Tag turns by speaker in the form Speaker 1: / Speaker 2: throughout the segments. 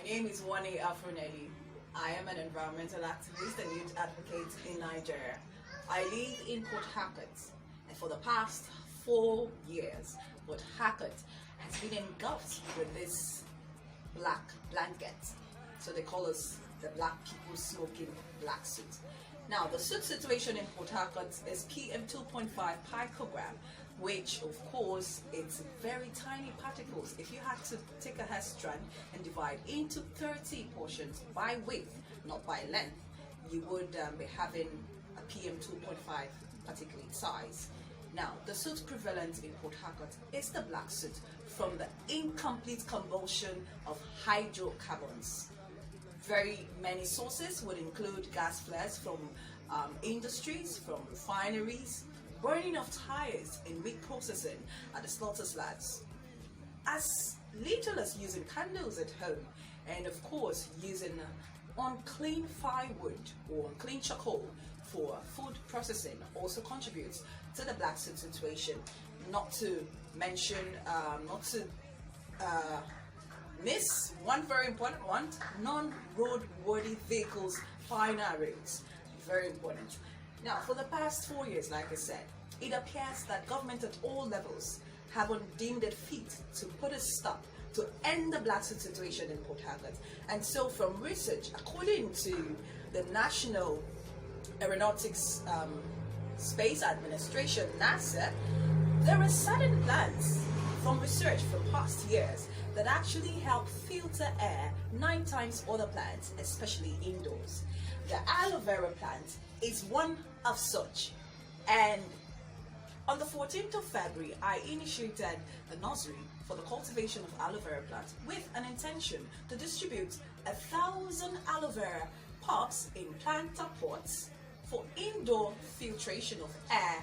Speaker 1: My name is Wani Afronelli. I am an environmental activist and youth advocate in Nigeria. I live in Port Harcourt, and for the past 4 years, Port Harcourt has been engulfed with this black blanket. So they call us the black people smoking black suit. Now, the soot situation in Port Harcourt is PM 2.5 picogram, which of course it's very tiny particles. If you had to take a hair strand and divide into 30 portions by width, not by length, you would be having a PM 2.5 particulate size. Now, the soot prevalent in Port Harcourt is the black soot from the incomplete combustion of hydrocarbons. Very many sources would include gas flares from industries, from refineries, burning of tires in meat processing at the slaughter slabs, as little as using candles at home, and of course using unclean firewood or unclean charcoal for food processing also contributes to the black soot situation. Not to mention, miss one very important one: non-roadworthy vehicles flying our roads. Very important. Now, for the past 4 years, like I said, it appears that government at all levels haven't deemed it fit to put a stop to end the black soot situation in Port Harcourt. And so, from research, according to the National Aeronautics Space Administration, NASA, there are certain plants from research from past years that actually help filter air 9 times other plants, especially indoors. The aloe vera plant is one of such, and on the 14th of February, I initiated the nursery for the cultivation of aloe vera plants with an intention to distribute 1,000 aloe vera pots in planter pots for indoor filtration of air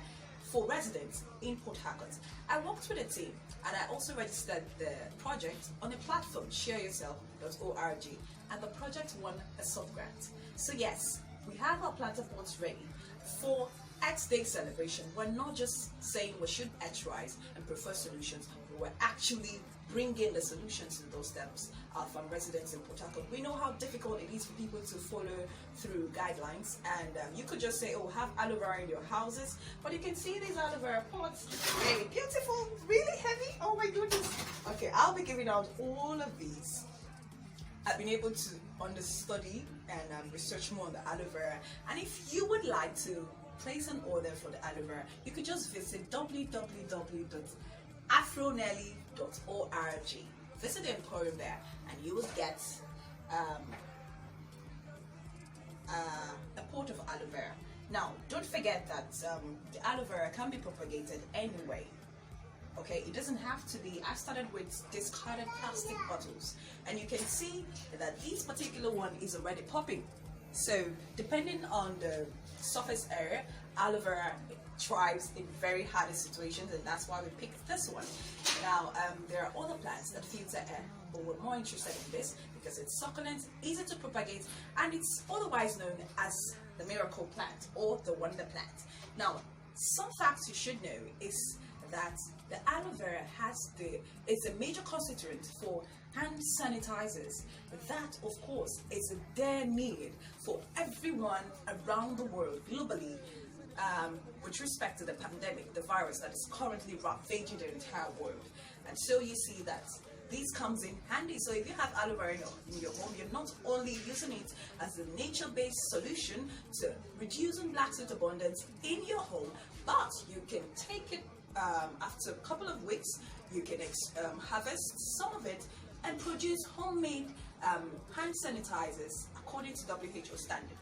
Speaker 1: for residents in Port Harcourt. I worked with a team, and I also registered the project on a platform, shareyourself.org, and the project won a sub-grant. So yes, we have our planter pots ready for Earth Day celebration. We're not just saying we should earth-rise and prefer solutions, but we're actually bringing the solutions in those steps from residents in Port Harcourt. We know how difficult it is for people to follow through guidelines, and you could just say, oh, have aloe vera in your houses, but you can see these aloe vera pots, really beautiful, really heavy. Oh my goodness. Okay, I'll be giving out all of these. I've been able to understudy and research more on the aloe vera, and if you would like to place an order for the aloe vera, you could just visit www.afronelli.org. Visit the emporium there, and you will get a pot of aloe vera. Now, don't forget that the aloe vera can be propagated anyway. Okay, it doesn't have to be. I started with discarded plastic bottles, and you can see that this particular one is already popping. So, depending on the surface area, aloe vera thrives in very hardy situations, and that's why we picked this one. Now, there are other plants that filter air, but we're more interested in this because it's succulent, easy to propagate, and it's otherwise known as the miracle plant or the wonder plant. Now, some facts you should know is that the aloe vera is a major constituent for hand sanitizers. That, of course, is a dire need for everyone around the world globally with respect to the pandemic, the virus that is currently ravaging the entire world. And so you see that this comes in handy. So if you have aloe vera in your home, you're not only using it as a nature-based solution to reducing black soot abundance in your home, but you can take it after a couple of weeks, you can harvest some of it and produce homemade hand sanitizers according to WHO standard.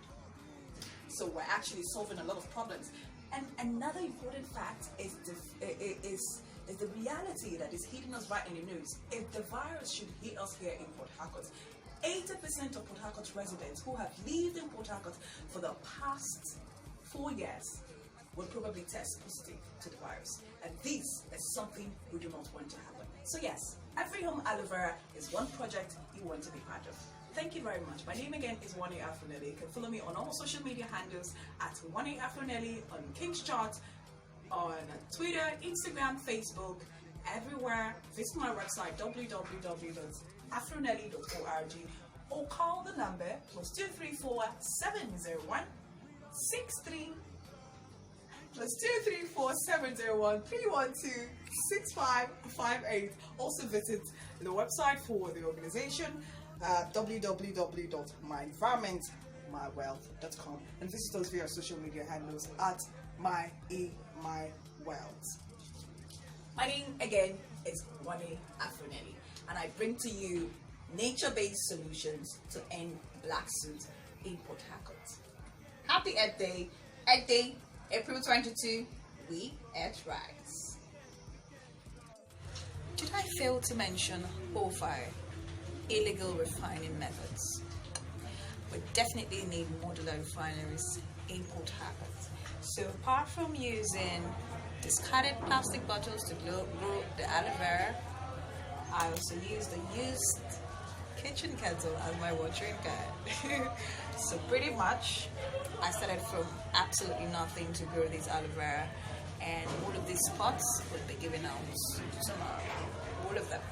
Speaker 1: So we're actually solving a lot of problems. And another important fact is the reality that is hitting us right in the news. If the virus should hit us here in Port Harcourt, 80% of Port Harcourt residents who have lived in Port Harcourt for the past 4 years will probably test positive to the virus. And this is something we do not want to happen. So yes, Every Home Aloe Vera is one project you want to be part of. Thank you very much. My name again is Wani Afronelli. You can follow me on all social media handles at Wani Afronelli, on King's Chart, on Twitter, Instagram, Facebook, everywhere. Visit my website www.afronelli.org, or call the number +234 701 63 +234 701 312 6558. Also visit the website for the organization, www.myenvironmentmywealth.com, and visit us via social media handles at mywealth. My name again is Wani Afuneli, and I bring to you nature-based solutions to end black soot in Port Harcourt. Happy Earth Day! Earth Day, April 22. We eat rice. Did I fail to mention OFI, illegal refining methods? We definitely need modular refineries in Port Harcourt. So apart from using discarded plastic bottles to grow the aloe vera, I also use the used kitchen kettle as my watering can. So pretty much I started from absolutely nothing to grow this aloe vera, and all of these pots will be given out tomorrow, all of them.